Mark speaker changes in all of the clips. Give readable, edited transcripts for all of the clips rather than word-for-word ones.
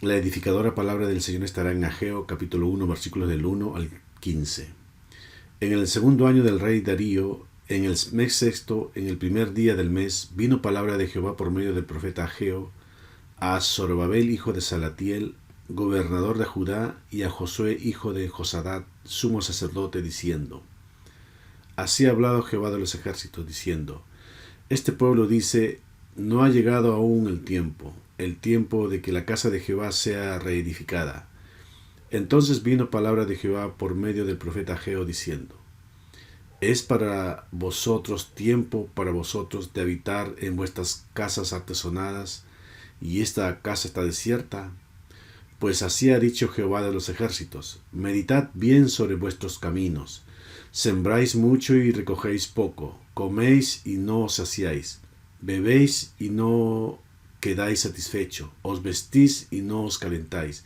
Speaker 1: La edificadora palabra del Señor estará en Ageo, capítulo 1, versículos del 1 al 15. En el segundo año del rey Darío, en el mes sexto, en el primer día del mes, vino palabra de Jehová por medio del profeta Ageo a Zorobabel, hijo de Salatiel, gobernador de Judá, y a Josué, hijo de Josadat, sumo sacerdote, diciendo: Así ha hablado Jehová de los ejércitos, diciendo: Este pueblo dice: No ha llegado aún el tiempo de que la casa de Jehová sea reedificada. Entonces vino palabra de Jehová por medio del profeta Ageo, diciendo: Es para vosotros tiempo para vosotros de habitar en vuestras casas artesonadas, y esta casa está desierta. Pues así ha dicho Jehová de los ejércitos: Meditad bien sobre vuestros caminos. Sembráis mucho y recogéis poco, coméis y no os saciáis, bebéis y no quedáis satisfecho, os vestís y no os calentáis,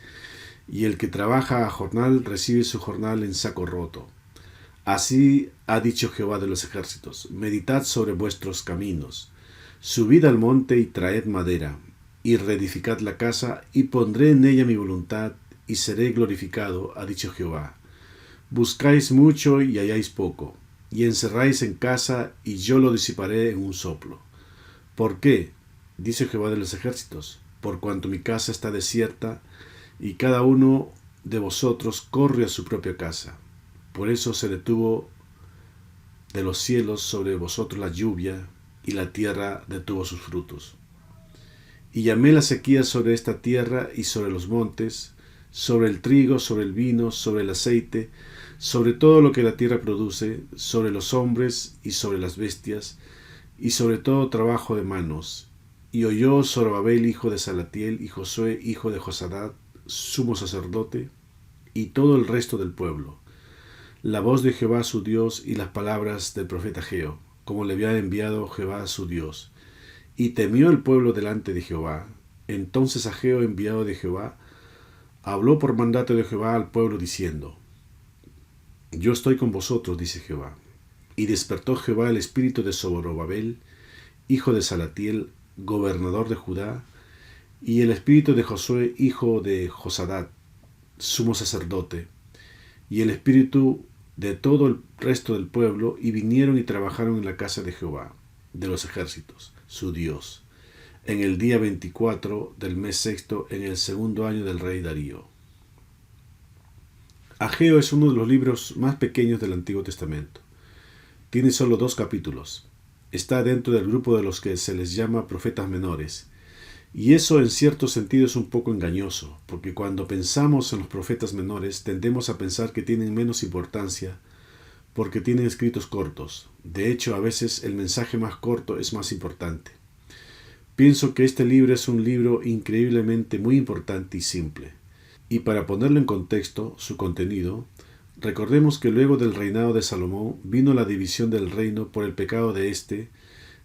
Speaker 1: y el que trabaja a jornal recibe su jornal en saco roto. Así ha dicho Jehová de los ejércitos: Meditad sobre vuestros caminos. Subid al monte y traed madera, y reedificad la casa, y pondré en ella mi voluntad, y seré glorificado, ha dicho Jehová. Buscáis mucho y halláis poco, y encerráis en casa, y yo lo disiparé en un soplo. ¿Por qué? Dice Jehová de los ejércitos: Por cuanto mi casa está desierta, y cada uno de vosotros corre a su propia casa. Por eso se detuvo de los cielos sobre vosotros la lluvia, y la tierra detuvo sus frutos. Y llamé la sequía sobre esta tierra y sobre los montes, sobre el trigo, sobre el vino, sobre el aceite, sobre todo lo que la tierra produce, sobre los hombres y sobre las bestias, y sobre todo trabajo de manos. Y oyó Zorobabel, hijo de Salatiel, y Josué, hijo de Josadat, sumo sacerdote, y todo el resto del pueblo, la voz de Jehová su Dios y las palabras del profeta Ageo, como le había enviado Jehová su Dios. Y temió el pueblo delante de Jehová. Entonces Ageo, enviado de Jehová, habló por mandato de Jehová al pueblo, diciendo: Yo estoy con vosotros, dice Jehová. Y despertó Jehová el espíritu de Zorobabel, hijo de Salatiel, gobernador de Judá, y el espíritu de Josué, hijo de Josadat, sumo sacerdote, y el espíritu de todo el resto del pueblo, y vinieron y trabajaron en la casa de Jehová de los ejércitos, su Dios, en el día 24 del mes sexto, en el segundo año del rey Darío. Ageo es uno de los libros más pequeños del Antiguo Testamento. Tiene solo 2 capítulos. Está dentro del grupo de los que se les llama profetas menores. Y eso en cierto sentido es un poco engañoso, porque cuando pensamos en los profetas menores tendemos a pensar que tienen menos importancia porque tienen escritos cortos. De hecho, a veces el mensaje más corto es más importante. Pienso que este libro es un libro increíblemente muy importante y simple. Y para ponerlo en contexto, su contenido, recordemos que luego del reinado de Salomón vino la división del reino por el pecado de éste,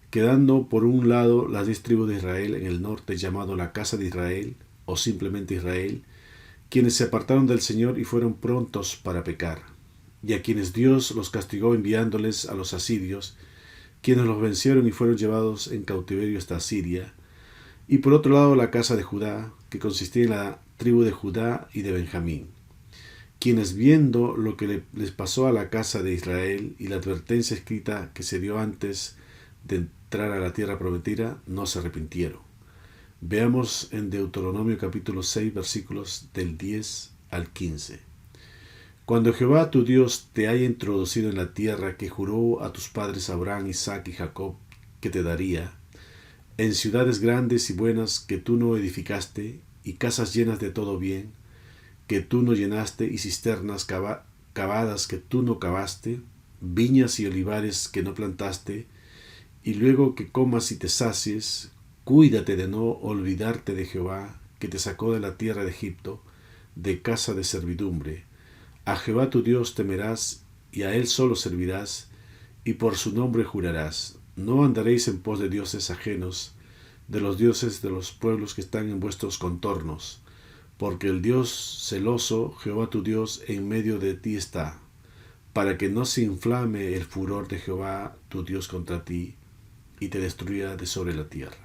Speaker 1: quedando por un lado las 10 tribus de Israel en el norte, llamado la casa de Israel, o simplemente Israel, quienes se apartaron del Señor y fueron prontos para pecar, y a quienes Dios los castigó enviándoles a los asirios, quienes los vencieron y fueron llevados en cautiverio hasta Asiria. Y por otro lado la casa de Judá, que consistía en la tribu de Judá y de Benjamín, quienes, viendo lo que les pasó a la casa de Israel y la advertencia escrita que se dio antes de entrar a la tierra prometida, no se arrepintieron. Veamos en Deuteronomio capítulo 6 versículos del 10 al 15. Cuando Jehová tu Dios te haya introducido en la tierra que juró a tus padres Abraham, Isaac y Jacob que te daría, en ciudades grandes y buenas que tú no edificaste, y casas llenas de todo bien, que tú no llenaste, y cisternas cavadas que tú no cavaste, viñas y olivares que no plantaste, y luego que comas y te sacies, cuídate de no olvidarte de Jehová, que te sacó de la tierra de Egipto, de casa de servidumbre. A Jehová tu Dios temerás, y a él solo servirás, y por su nombre jurarás. No andaréis en pos de dioses ajenos, de los dioses de los pueblos que están en vuestros contornos, porque el Dios celoso, Jehová tu Dios, en medio de ti está, para que no se inflame el furor de Jehová tu Dios contra ti, y te destruya de sobre la tierra.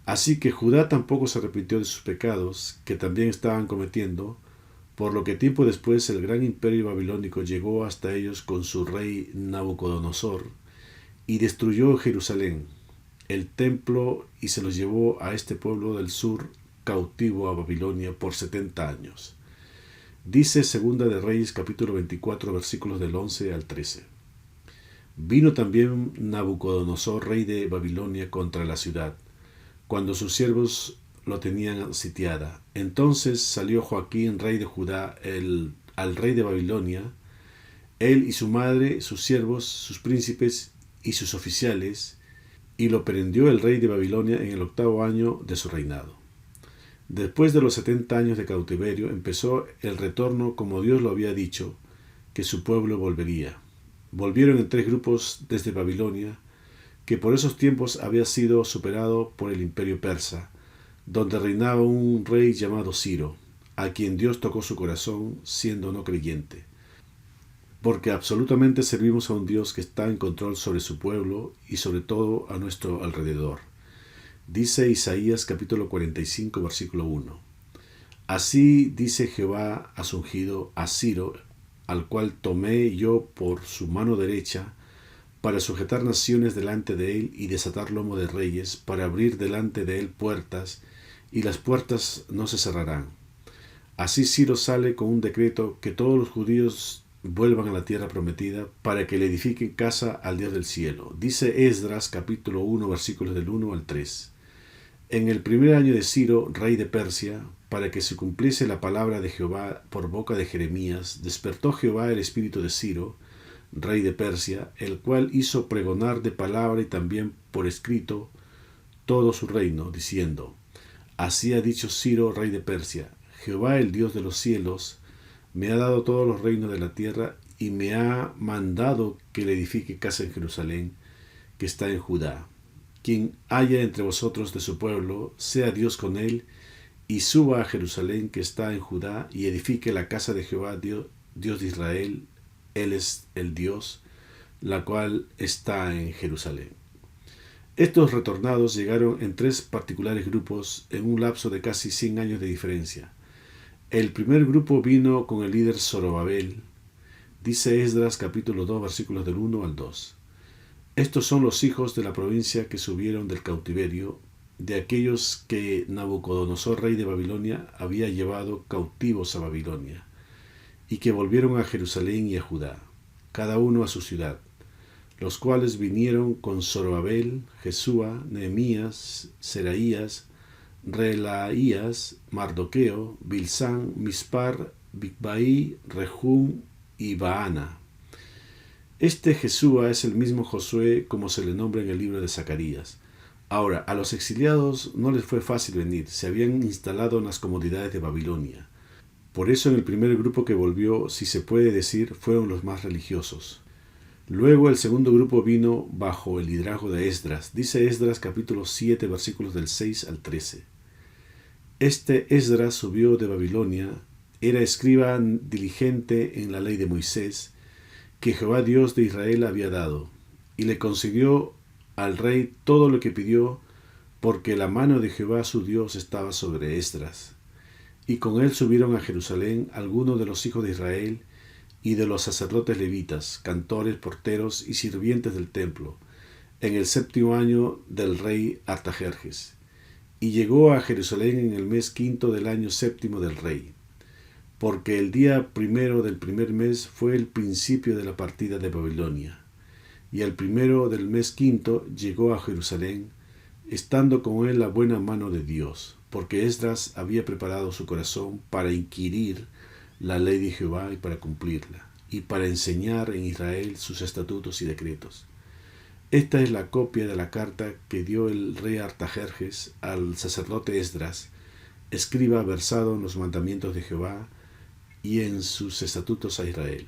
Speaker 1: Así que Judá tampoco se arrepintió de sus pecados, que también estaban cometiendo, por lo que tiempo después el gran imperio babilónico llegó hasta ellos con su rey Nabucodonosor, y destruyó Jerusalén, el templo, y se los llevó a este pueblo del sur cautivo a Babilonia por 70 años. Dice Segunda de Reyes capítulo 24 versículos del 11 al 13. Vino también Nabucodonosor, rey de Babilonia, contra la ciudad, cuando sus siervos lo tenían sitiada. Entonces salió Joaquín, rey de Judá, al rey de Babilonia, él y su madre, sus siervos, sus príncipes y sus oficiales, y lo prendió el rey de Babilonia en el 8º año de su reinado. Después de los 70 años de cautiverio, empezó el retorno como Dios lo había dicho, que su pueblo volvería. Volvieron en 3 grupos desde Babilonia, que por esos tiempos había sido superado por el imperio persa, donde reinaba un rey llamado Ciro, a quien Dios tocó su corazón siendo no creyente, porque absolutamente servimos a un Dios que está en control sobre su pueblo y sobre todo a nuestro alrededor. Dice Isaías capítulo 45 versículo 1. Así dice Jehová a su ungido, a Ciro, al cual tomé yo por su mano derecha, para sujetar naciones delante de él y desatar lomo de reyes, para abrir delante de él puertas, y las puertas no se cerrarán. Así Ciro sale con un decreto que todos los judíos vuelvan a la tierra prometida, para que le edifiquen casa al Dios del cielo. Dice Esdras capítulo 1 versículos del 1 al 3. En el primer año de Ciro, rey de Persia, para que se cumpliese la palabra de Jehová por boca de Jeremías, despertó Jehová el espíritu de Ciro, rey de Persia, el cual hizo pregonar de palabra y también por escrito todo su reino, diciendo: Así ha dicho Ciro, rey de Persia: Jehová, el Dios de los cielos, me ha dado todos los reinos de la tierra y me ha mandado que le edifique casa en Jerusalén, que está en Judá. Quien haya entre vosotros de su pueblo, sea Dios con él, y suba a Jerusalén, que está en Judá, y edifique la casa de Jehová, Dios de Israel. Él es el Dios, la cual está en Jerusalén. Estos retornados llegaron en 3 particulares grupos en un lapso de casi 100 años de diferencia. El primer grupo vino con el líder Zorobabel. Dice Esdras capítulo 2 versículos del 1 al 2. Estos son los hijos de la provincia que subieron del cautiverio, de aquellos que Nabucodonosor, rey de Babilonia, había llevado cautivos a Babilonia, y que volvieron a Jerusalén y a Judá, cada uno a su ciudad, los cuales vinieron con Zorobabel, Jesúa, Nehemías, Seraías, Relaías, Mardoqueo, Bilsán, Mispar, Bigbai, Rehum y Baana. Este Jesúa es el mismo Josué como se le nombra en el libro de Zacarías. Ahora, a los exiliados no les fue fácil venir, se habían instalado en las comodidades de Babilonia. Por eso en el primer grupo que volvió, si se puede decir, fueron los más religiosos. Luego el segundo grupo vino bajo el liderazgo de Esdras. Dice Esdras capítulo 7 versículos del 6 al 13. Este Esdras subió de Babilonia, era escriba diligente en la ley de Moisés, que Jehová Dios de Israel había dado, y le concedió al rey todo lo que pidió, porque la mano de Jehová su Dios estaba sobre Esdras. Y con él subieron a Jerusalén algunos de los hijos de Israel y de los sacerdotes levitas, cantores, porteros y sirvientes del templo, en el 7º año del rey Artajerjes. Y llegó a Jerusalén en el mes 5 del año 7 del rey, porque el día 1 del primer mes fue el principio de la partida de Babilonia. Y el 1 del mes 5 llegó a Jerusalén, estando con él la buena mano de Dios, porque Esdras había preparado su corazón para inquirir la ley de Jehová y para cumplirla, y para enseñar en Israel sus estatutos y decretos. Esta es la copia de la carta que dio el rey Artajerjes al sacerdote Esdras, escriba versado en los mandamientos de Jehová y en sus estatutos a Israel.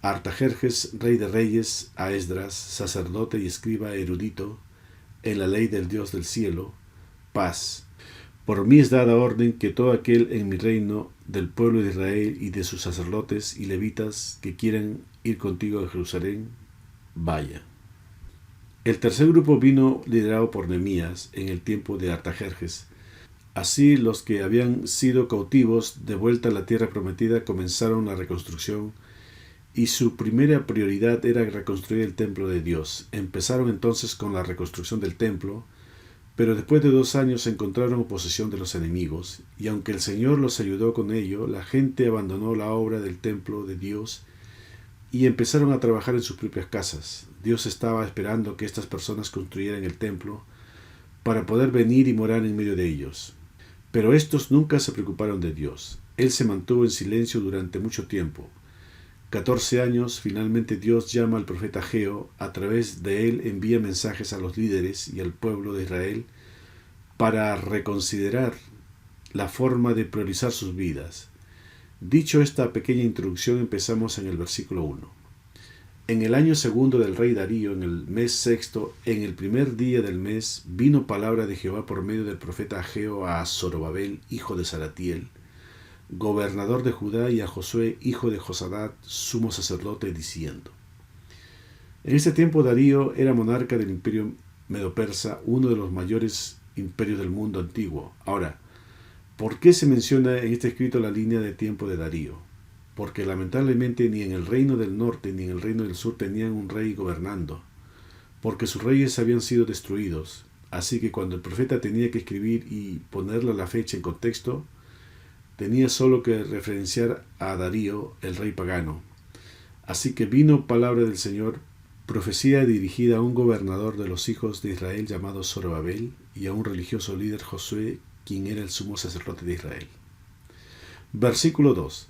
Speaker 1: Artajerjes, rey de reyes, a Esdras, sacerdote y escriba erudito, en la ley del Dios del cielo, paz. Por mí es dada orden que todo aquel en mi reino, del pueblo de Israel y de sus sacerdotes y levitas que quieran ir contigo a Jerusalén, vaya. El tercer grupo vino liderado por Nehemías en el tiempo de Artajerjes. Así los que habían sido cautivos de vuelta a la tierra prometida comenzaron la reconstrucción y su primera prioridad era reconstruir el templo de Dios. Empezaron entonces con la reconstrucción del templo, pero después de 2 años encontraron oposición de los enemigos, y aunque el Señor los ayudó con ello, la gente abandonó la obra del templo de Dios y empezaron a trabajar en sus propias casas. Dios estaba esperando que estas personas construyeran el templo para poder venir y morar en medio de ellos. Pero estos nunca se preocuparon de Dios. Él se mantuvo en silencio durante mucho tiempo. 14 años, finalmente Dios llama al profeta Ageo. A través de él envía mensajes a los líderes y al pueblo de Israel para reconsiderar la forma de priorizar sus vidas. Dicho esta pequeña introducción, empezamos en el versículo 1. En el año segundo del rey Darío, en el mes sexto, en el primer día del mes, vino palabra de Jehová por medio del profeta Ageo a Zorobabel, hijo de Salatiel, gobernador de Judá, y a Josué, hijo de Josadat, sumo sacerdote, diciendo: En este tiempo Darío era monarca del imperio medo-persa, uno de los mayores imperios del mundo antiguo. Ahora, ¿por qué se menciona en este escrito la línea de tiempo de Darío? Porque lamentablemente ni en el reino del norte ni en el reino del sur tenían un rey gobernando, porque sus reyes habían sido destruidos. Así que cuando el profeta tenía que escribir y ponerle la fecha en contexto, tenía solo que referenciar a Darío, el rey pagano. Así que vino palabra del Señor, profecía dirigida a un gobernador de los hijos de Israel llamado Zorobabel y a un religioso líder, Josué, quien era el sumo sacerdote de Israel. Versículo 2.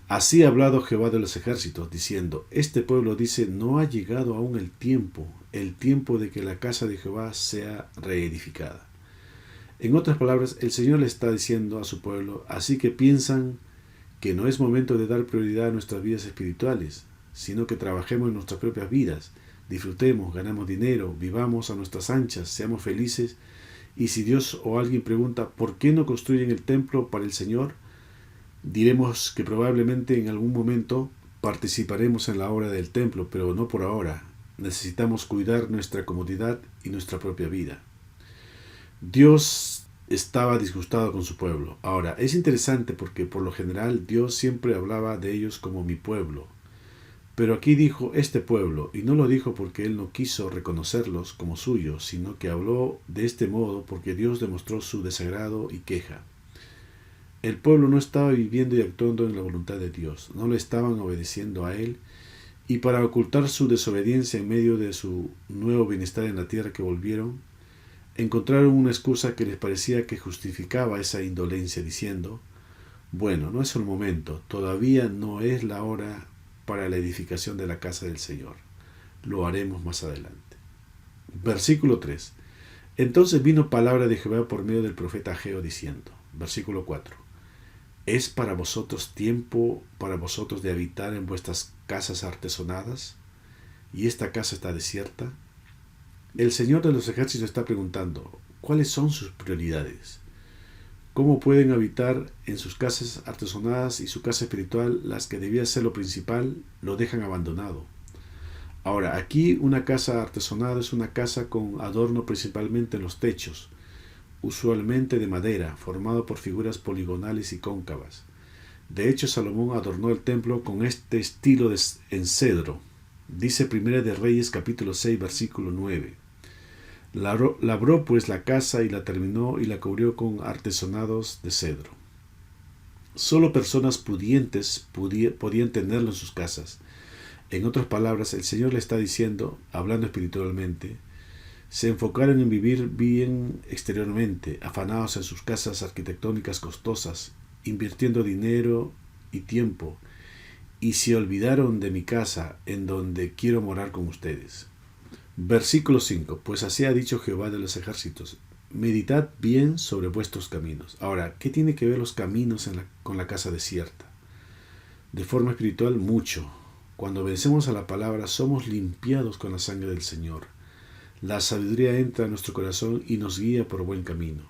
Speaker 1: Así ha hablado Jehová de los ejércitos, diciendo: Este pueblo dice, no ha llegado aún el tiempo de que la casa de Jehová sea reedificada. En otras palabras, el Señor le está diciendo a su pueblo: así que piensan que no es momento de dar prioridad a nuestras vidas espirituales, sino que trabajemos en nuestras propias vidas, disfrutemos, ganamos dinero, vivamos a nuestras anchas, seamos felices, y si Dios o alguien pregunta ¿por qué no construyen el templo para el Señor?, diremos que probablemente en algún momento participaremos en la obra del templo, pero no por ahora. Necesitamos cuidar nuestra comodidad y nuestra propia vida. Dios estaba disgustado con su pueblo. Ahora, es interesante porque por lo general Dios siempre hablaba de ellos como mi pueblo. Pero aquí dijo este pueblo, y no lo dijo porque Él no quiso reconocerlos como suyos, sino que habló de este modo porque Dios demostró su desagrado y queja. El pueblo no estaba viviendo y actuando en la voluntad de Dios, no le estaban obedeciendo a Él, y para ocultar su desobediencia en medio de su nuevo bienestar en la tierra que volvieron, encontraron una excusa que les parecía que justificaba esa indolencia, diciendo: bueno, no es el momento, todavía no es la hora para la edificación de la casa del Señor, lo haremos más adelante. Versículo 3. Entonces vino palabra de Jehová por medio del profeta Ageo, diciendo, versículo 4, ¿es para vosotros tiempo para vosotros de habitar en vuestras casas artesonadas? ¿Y esta casa está desierta? El Señor de los ejércitos está preguntando, ¿cuáles son sus prioridades? ¿Cómo pueden habitar en sus casas artesonadas y su casa espiritual, las que debía ser lo principal, lo dejan abandonado? Ahora, aquí una casa artesonada es una casa con adorno principalmente en los techos, usualmente de madera, formado por figuras poligonales y cóncavas. De hecho, Salomón adornó el templo con este estilo en cedro. Dice Primera de Reyes capítulo 6 versículo 9. Labró pues la casa y la terminó y la cubrió con artesonados de cedro. Solo personas pudientes podían tenerlo en sus casas. En otras palabras, el Señor le está diciendo, hablando espiritualmente, se enfocaron en vivir bien exteriormente, afanados en sus casas arquitectónicas costosas, invirtiendo dinero y tiempo, y se olvidaron de mi casa, en donde quiero morar con ustedes. Versículo 5. Pues así ha dicho Jehová de los ejércitos, meditad bien sobre vuestros caminos. Ahora, ¿qué tiene que ver los caminos con la casa desierta? De forma espiritual, mucho. Cuando obedecemos a la palabra, somos limpiados con la sangre del Señor. La sabiduría entra a nuestro corazón y nos guía por buen camino.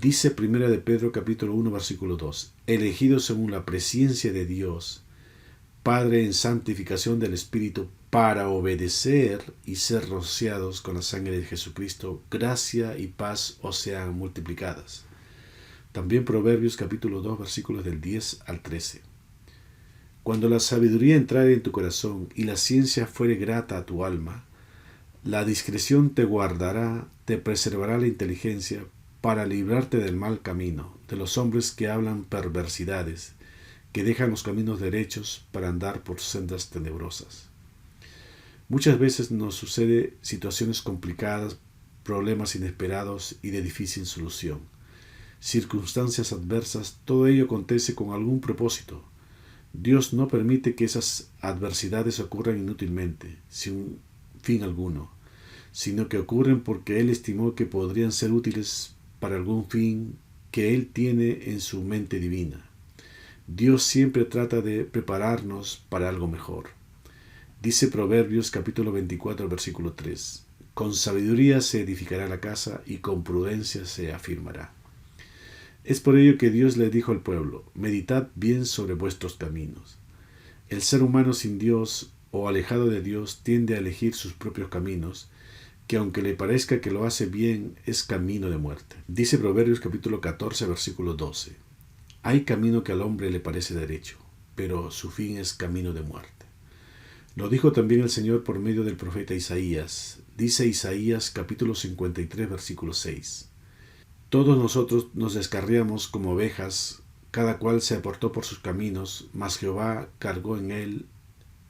Speaker 1: Dice Primera de Pedro capítulo 1 versículo 2, elegidos según la presciencia de Dios Padre, en santificación del Espíritu, para obedecer y ser rociados con la sangre de Jesucristo, gracia y paz os sean multiplicadas. También Proverbios capítulo 2 versículos del 10 al 13. Cuando la sabiduría entrare en tu corazón y la ciencia fuere grata a tu alma, la discreción te guardará, te preservará la inteligencia para librarte del mal camino, de los hombres que hablan perversidades, que dejan los caminos derechos para andar por sendas tenebrosas. Muchas veces nos sucede situaciones complicadas, problemas inesperados y de difícil solución. Circunstancias adversas, todo ello acontece con algún propósito. Dios no permite que esas adversidades ocurran inútilmente, sin fin alguno, sino que ocurren porque Él estimó que podrían ser útiles para algún fin que Él tiene en su mente divina. Dios siempre trata de prepararnos para algo mejor. Dice Proverbios capítulo 24, versículo 3, con sabiduría se edificará la casa y con prudencia se afirmará. Es por ello que Dios le dijo al pueblo, meditad bien sobre vuestros caminos. El ser humano sin Dios o alejado de Dios tiende a elegir sus propios caminos, que aunque le parezca que lo hace bien, es camino de muerte. Dice Proverbios capítulo 14, versículo 12, hay camino que al hombre le parece derecho, pero su fin es camino de muerte. Lo dijo también el Señor por medio del profeta Isaías. Dice Isaías capítulo 53, versículo 6. Todos nosotros nos descarriamos como ovejas, cada cual se apartó por sus caminos, mas Jehová cargó en él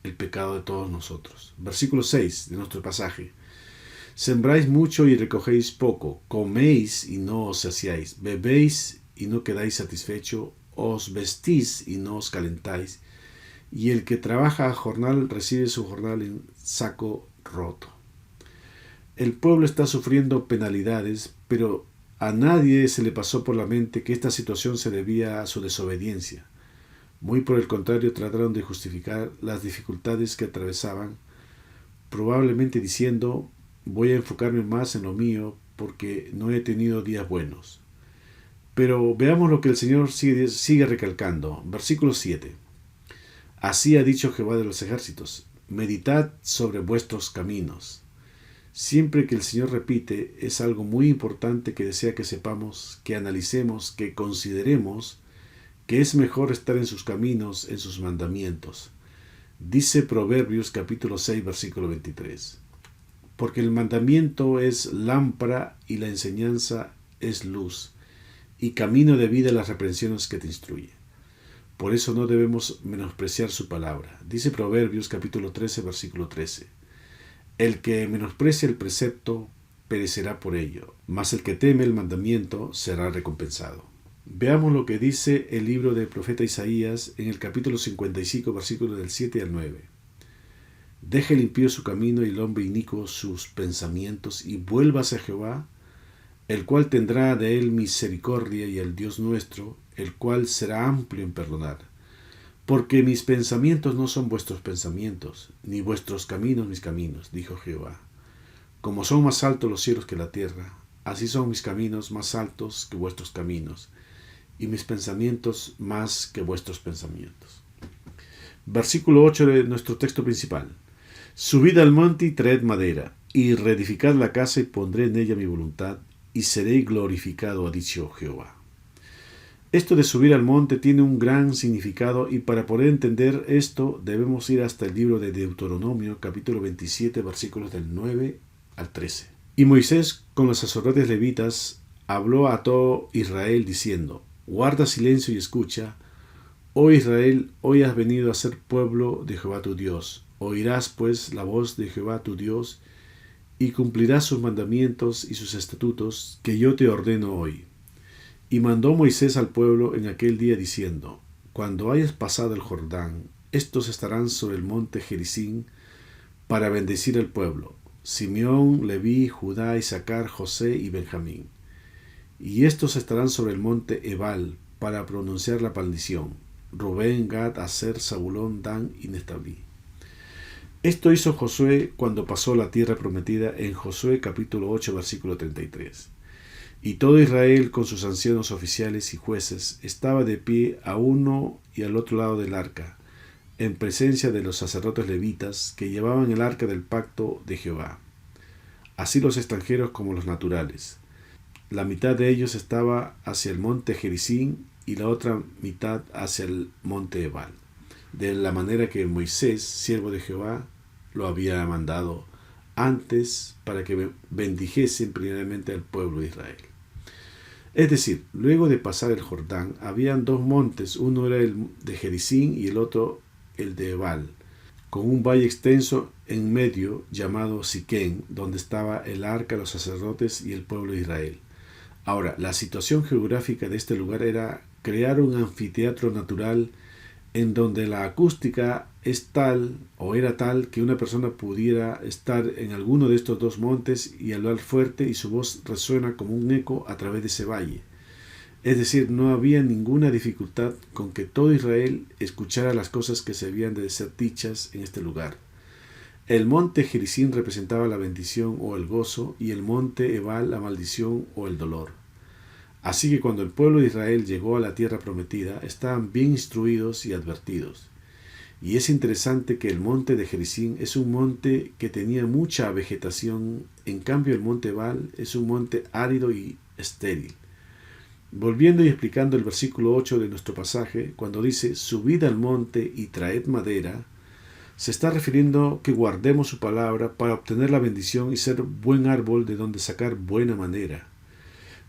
Speaker 1: el pecado de todos nosotros. Versículo 6 de nuestro pasaje. Sembráis mucho y recogéis poco, coméis y no os saciáis, bebéis y no quedáis satisfecho, os vestís y no os calentáis, y el que trabaja a jornal recibe su jornal en saco roto. El pueblo está sufriendo penalidades, pero a nadie se le pasó por la mente que esta situación se debía a su desobediencia. Muy por el contrario, trataron de justificar las dificultades que atravesaban, probablemente diciendo, voy a enfocarme más en lo mío porque no he tenido días buenos. Pero veamos lo que el Señor sigue recalcando. Versículo 7. Así ha dicho Jehová de los ejércitos, meditad sobre vuestros caminos. Siempre que el Señor repite, es algo muy importante que desea que sepamos, que analicemos, que consideremos que es mejor estar en sus caminos, en sus mandamientos. Dice Proverbios capítulo 6, versículo 23. Porque el mandamiento es lámpara y la enseñanza es luz, y camino de vida las reprensiones que te instruyen. Por eso no debemos menospreciar su palabra. Dice Proverbios capítulo 13, versículo 13. El que menosprecia el precepto perecerá por ello, mas el que teme el mandamiento será recompensado. Veamos lo que dice el libro del profeta Isaías en el capítulo 55, versículos del 7 al 9. Deje el impío su camino y el hombre inicuo sus pensamientos, y vuélvase a Jehová, el cual tendrá de él misericordia, y el Dios nuestro, el cual será amplio en perdonar. Porque mis pensamientos no son vuestros pensamientos, ni vuestros caminos mis caminos, dijo Jehová. Como son más altos los cielos que la tierra, así son mis caminos más altos que vuestros caminos, y mis pensamientos más que vuestros pensamientos. Versículo 8 de nuestro texto principal. Subid al monte y traed madera, y reedificad la casa y pondré en ella mi voluntad, y seré glorificado, ha dicho Jehová. Esto de subir al monte tiene un gran significado, y para poder entender esto debemos ir hasta el libro de Deuteronomio, capítulo 27, versículos del 9 al 13. Y Moisés con los sacerdotes levitas habló a todo Israel diciendo, guarda silencio y escucha, oh Israel, hoy has venido a ser pueblo de Jehová tu Dios. Oirás pues la voz de Jehová tu Dios, y cumplirás sus mandamientos y sus estatutos que yo te ordeno hoy. Y mandó Moisés al pueblo en aquel día diciendo, cuando hayas pasado el Jordán, estos estarán sobre el monte Gerizim para bendecir al pueblo, Simeón, Leví, Judá, Isaacar, José y Benjamín. Y estos estarán sobre el monte Ebal para pronunciar la maldición, Rubén, Gad, Aser, Zabulón, Dan y Neftalí. Esto hizo Josué cuando pasó la tierra prometida en Josué capítulo 8, versículo 33. Y todo Israel con sus ancianos oficiales y jueces estaba de pie a uno y al otro lado del arca, en presencia de los sacerdotes levitas que llevaban el arca del pacto de Jehová, así los extranjeros como los naturales. La mitad de ellos estaba hacia el monte Gerizim y la otra mitad hacia el monte Ebal, de la manera que Moisés, siervo de Jehová, lo había mandado antes para que bendijesen primeramente al pueblo de Israel. Es decir, luego de pasar el Jordán, habían dos montes, uno era el de Gerizim y el otro el de Ebal, con un valle extenso en medio llamado Siquén, donde estaba el arca, los sacerdotes y el pueblo de Israel. Ahora, la situación geográfica de este lugar era crear un anfiteatro natural en donde la acústica es tal o era tal que una persona pudiera estar en alguno de estos dos montes y hablar fuerte y su voz resuena como un eco a través de ese valle. Es decir, no había ninguna dificultad con que todo Israel escuchara las cosas que se habían de ser dichas en este lugar. El monte Gerizim representaba la bendición o el gozo y el monte Ebal la maldición o el dolor. Así que cuando el pueblo de Israel llegó a la tierra prometida, estaban bien instruidos y advertidos. Y es interesante que el monte de Gerizim es un monte que tenía mucha vegetación, en cambio el monte Ebal es un monte árido y estéril. Volviendo y explicando el versículo 8 de nuestro pasaje, cuando dice, subid al monte y traed madera, se está refiriendo que guardemos su palabra para obtener la bendición y ser buen árbol de donde sacar buena manera.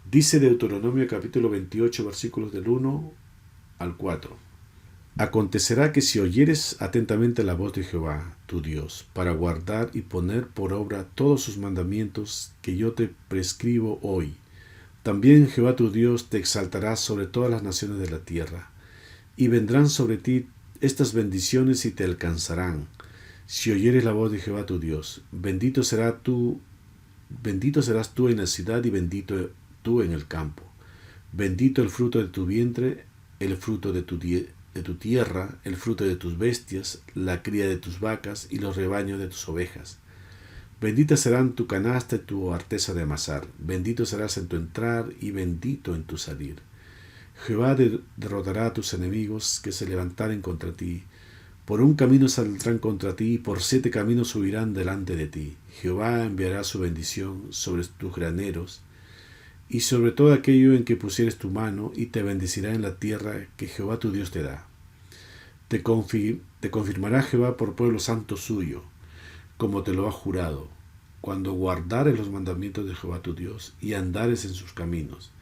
Speaker 1: Dice Deuteronomio capítulo 28, versículos del 1 al 4. Acontecerá que si oyeres atentamente la voz de Jehová, tu Dios, para guardar y poner por obra todos sus mandamientos que yo te prescribo hoy, también Jehová tu Dios te exaltará sobre todas las naciones de la tierra, y vendrán sobre ti estas bendiciones y te alcanzarán. Si oyeres la voz de Jehová tu Dios, bendito serás tú en la ciudad y bendito tú en el campo. Bendito el fruto de tu vientre, el fruto de tu tierra, el fruto de tus bestias, la cría de tus vacas y los rebaños de tus ovejas. Bendita serán tu canasta y tu arteza de amasar. Bendito serás en tu entrar y bendito en tu salir. Jehová derrotará a tus enemigos que se levantaren contra ti. Por un camino saldrán contra ti y por 7 caminos subirán delante de ti. Jehová enviará su bendición sobre tus graneros y sobre todo aquello en que pusieres tu mano, y te bendecirá en la tierra que Jehová tu Dios te da. Te confirmará Jehová por pueblo santo suyo, como te lo ha jurado, cuando guardares los mandamientos de Jehová tu Dios y andares en sus caminos.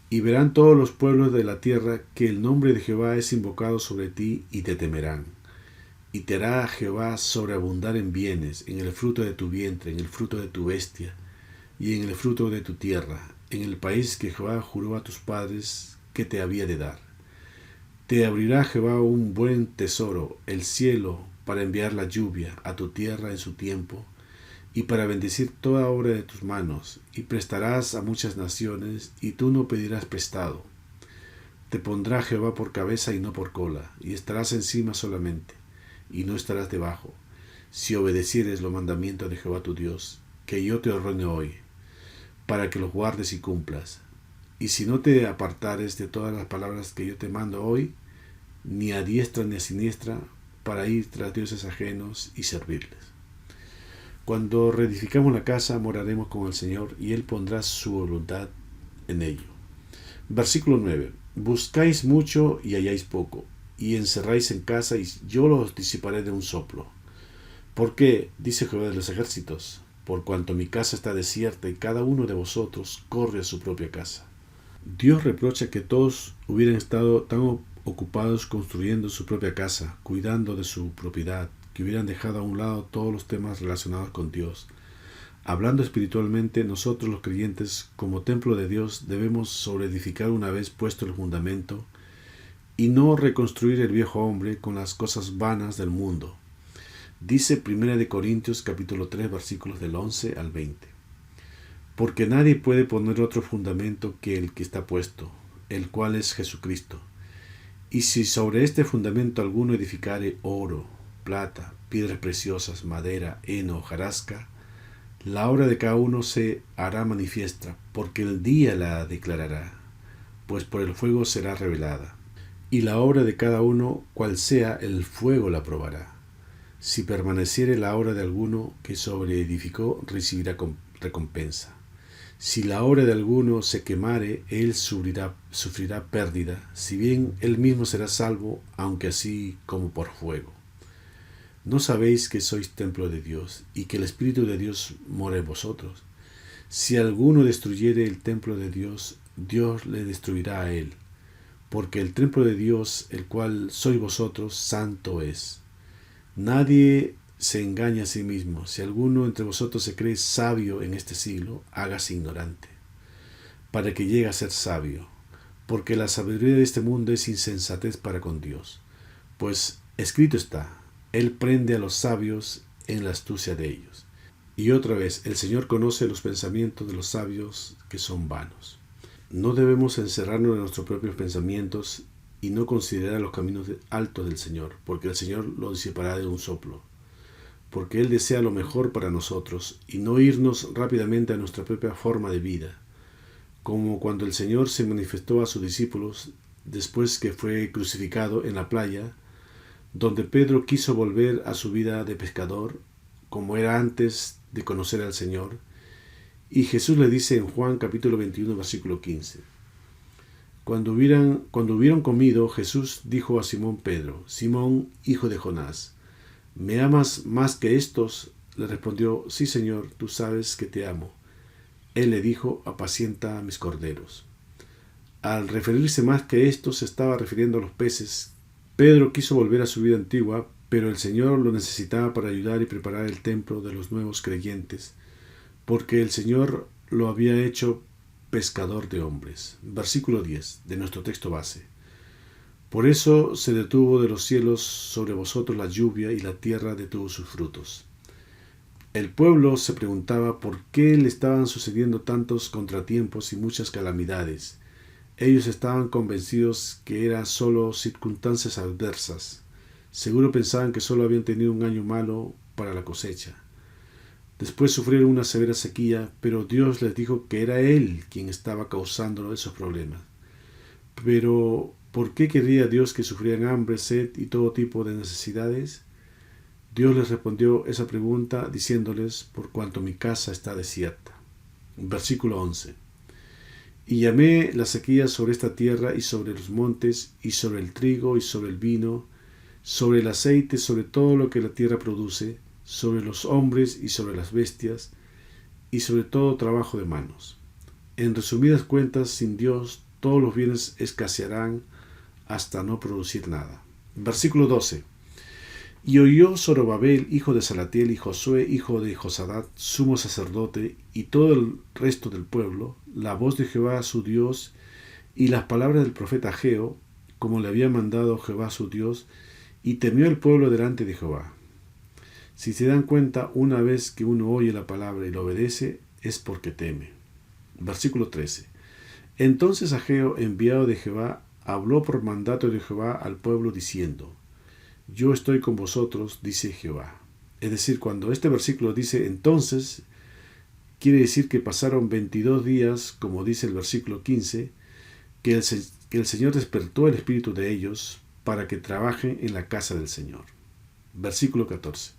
Speaker 1: Y verán todos los pueblos de la tierra que el nombre de Jehová es invocado sobre ti y te temerán. Y te hará Jehová sobreabundar en bienes, en el fruto de tu vientre, en el fruto de tu bestia y en el fruto de tu tierra, en el país que Jehová juró a tus padres que te había de dar. Te abrirá Jehová un buen tesoro, el cielo, para enviar la lluvia a tu tierra en su tiempo, y para bendecir toda obra de tus manos, y prestarás a muchas naciones, y tú no pedirás prestado. Te pondrá Jehová por cabeza y no por cola, y estarás encima solamente, y no estarás debajo, si obedecieres los mandamientos de Jehová tu Dios, que yo te ordeno hoy, para que los guardes y cumplas. Y si no te apartares de todas las palabras que yo te mando hoy, ni a diestra ni a siniestra, para ir tras dioses ajenos y servirles. Cuando reedificamos la casa, moraremos con el Señor, y Él pondrá su voluntad en ello. Versículo 9. Buscáis mucho y halláis poco, y encerráis en casa, y yo los disiparé de un soplo. ¿Por qué? Dice Jehová de los ejércitos. Por cuanto mi casa está desierta y cada uno de vosotros corre a su propia casa. Dios reprocha que todos hubieran estado tan ocupados construyendo su propia casa, cuidando de su propiedad, que hubieran dejado a un lado todos los temas relacionados con Dios. Hablando espiritualmente, nosotros los creyentes, como templo de Dios, debemos sobreedificar una vez puesto el fundamento y no reconstruir el viejo hombre con las cosas vanas del mundo. Dice 1 Corintios capítulo 3 versículos del 11 al 20. Porque nadie puede poner otro fundamento que el que está puesto, el cual es Jesucristo. Y si sobre este fundamento alguno edificare oro, plata, piedras preciosas, madera, heno, hojarasca, la obra de cada uno se hará manifiesta, porque el día la declarará, pues por el fuego será revelada. y la obra de cada uno, cual sea, el fuego la probará. Si permaneciere la obra de alguno que sobreedificó, recibirá recompensa. Si la obra de alguno se quemare, él sufrirá pérdida, si bien él mismo será salvo, aunque así como por fuego. ¿No sabéis que sois templo de Dios, y que el Espíritu de Dios mora en vosotros? Si alguno destruyere el templo de Dios, Dios le destruirá a él, porque el templo de Dios, el cual sois vosotros, santo es. Nadie se engaña a sí mismo. Si alguno entre vosotros se cree sabio en este siglo, hágase ignorante, para que llegue a ser sabio, porque la sabiduría de este mundo es insensatez para con Dios. Pues escrito está, Él prende a los sabios en la astucia de ellos. Y otra vez, el Señor conoce los pensamientos de los sabios, que son vanos. No debemos encerrarnos en nuestros propios pensamientos y no considerar los caminos altos del Señor, porque el Señor lo disipará de un soplo. Porque Él desea lo mejor para nosotros, y no irnos rápidamente a nuestra propia forma de vida, como cuando el Señor se manifestó a sus discípulos después que fue crucificado en la playa, donde Pedro quiso volver a su vida de pescador, como era antes de conocer al Señor, y Jesús le dice en Juan capítulo 21, versículo 15. Cuando hubieron comido, Jesús dijo a Simón Pedro: Simón, hijo de Jonás, ¿me amas más que estos? Le respondió: Sí, Señor, tú sabes que te amo. Él le dijo: apacienta a mis corderos. Al referirse más que estos, se estaba refiriendo a los peces. Pedro quiso volver a su vida antigua, pero el Señor lo necesitaba para ayudar y preparar el templo de los nuevos creyentes, porque el Señor lo había hecho pescador de hombres. Versículo 10 de nuestro texto base. Por eso se detuvo de los cielos sobre vosotros la lluvia, y la tierra detuvo sus frutos. El pueblo se preguntaba por qué le estaban sucediendo tantos contratiempos y muchas calamidades. Ellos estaban convencidos que eran solo circunstancias adversas. Seguro pensaban que solo habían tenido un año malo para la cosecha. Después sufrieron una severa sequía, pero Dios les dijo que era Él quien estaba causando esos problemas. Pero, ¿por qué querría Dios que sufrieran hambre, sed y todo tipo de necesidades? Dios les respondió esa pregunta diciéndoles: por cuanto mi casa está desierta. Versículo 11. Y llamé la sequía sobre esta tierra y sobre los montes, y sobre el trigo y sobre el vino, sobre el aceite, sobre todo lo que la tierra produce, sobre los hombres y sobre las bestias, y sobre todo trabajo de manos. En resumidas cuentas, sin Dios, todos los bienes escasearán hasta no producir nada. Versículo 12. Y oyó Zorobabel, hijo de Salatiel, y Josué, hijo de Josadat, sumo sacerdote, y todo el resto del pueblo, la voz de Jehová su Dios, y las palabras del profeta Ageo, como le había mandado Jehová su Dios, y temió el pueblo delante de Jehová. Si se dan cuenta, una vez que uno oye la palabra y la obedece, es porque teme. Versículo 13. Entonces Ageo, enviado de Jehová, habló por mandato de Jehová al pueblo diciendo: Yo estoy con vosotros, dice Jehová. Es decir, cuando este versículo dice entonces, quiere decir que pasaron 22 días, como dice el versículo 15, que el Señor despertó el espíritu de ellos para que trabajen en la casa del Señor. Versículo 14.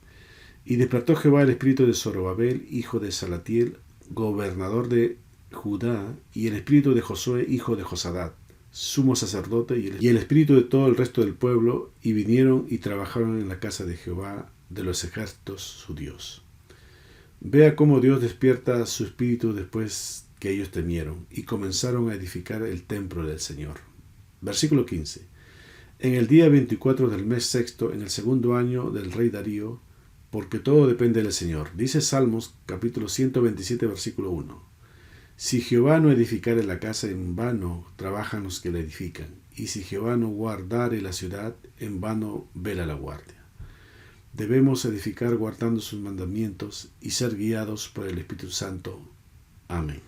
Speaker 1: Y despertó Jehová el espíritu de Zorobabel, hijo de Salatiel, gobernador de Judá, y el espíritu de Josué, hijo de Josadat, sumo sacerdote, y el espíritu de todo el resto del pueblo, y vinieron y trabajaron en la casa de Jehová de los ejércitos, su Dios. Vea cómo Dios despierta su espíritu después que ellos temieron, y comenzaron a edificar el templo del Señor. Versículo 15. En el día 24 del mes sexto, en el segundo año del rey Darío, porque todo depende del Señor. Dice Salmos, capítulo 127, versículo 1. Si Jehová no edificare la casa, en vano trabajan los que la edifican. Y si Jehová no guardare la ciudad, en vano vela la guardia. Debemos edificar guardando sus mandamientos y ser guiados por el Espíritu Santo. Amén.